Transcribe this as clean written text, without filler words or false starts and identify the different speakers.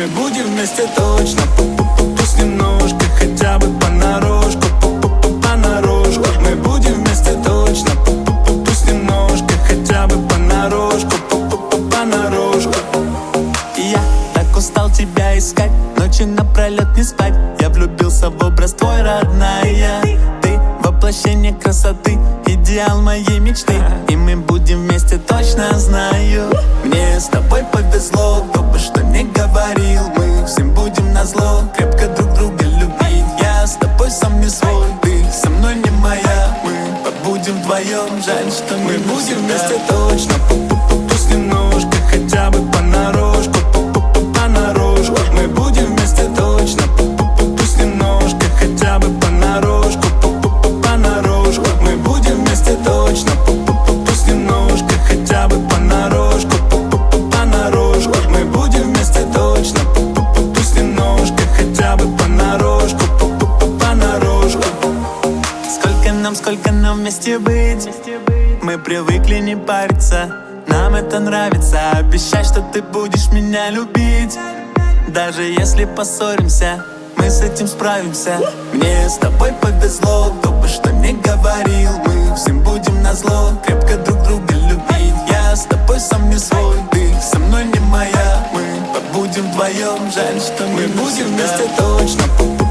Speaker 1: Мы будем вместе точно. Пусть немножко, хотя бы понарошку, понарошку. Мы будем вместе точно. Пусть немножко, хотя бы понарошку, понарошку.
Speaker 2: Я так устал тебя искать, ночи напролет не спать. Я влюбился в образ твой, родная. Ты воплощение красоты, идеал моей мечты. И мы будем вместе, точно знаю. Мне с тобой повезло, кто бы что ни говорил. Мы всем будем назло, крепко друг друга любить. Я с тобой сам не свой, ты со мной не моя. Мы побудем вдвоем, жаль, что
Speaker 1: Мы
Speaker 2: не
Speaker 1: будем вместе
Speaker 2: навсегда.
Speaker 1: точно. Пусть немножко, хотя бы понарошку, понарошку. Мы будем вместе точно. Пусть немножко, хотя бы понарошку, понарошку. Мы будем вместе точно. Пусть немножко, хотя бы понарошку, понарошку. Мы будем вместе точно. Пусть немножко, хотя бы понарошку, понарошку.
Speaker 2: Сколько нам вместе быть? Мы привыкли не париться, нам это нравится. Обещай, что ты будешь меня любить. Даже если поссоримся, мы с этим справимся. Мне с тобой повезло, кто бы что ни говорил. Мы всем будем назло, крепко друг друга любить. Я с тобой сам не свой, ты со мной не моя. Мы побудем вдвоем, жаль, что
Speaker 1: Мы
Speaker 2: не
Speaker 1: будем
Speaker 2: навсегда.
Speaker 1: вместе точно.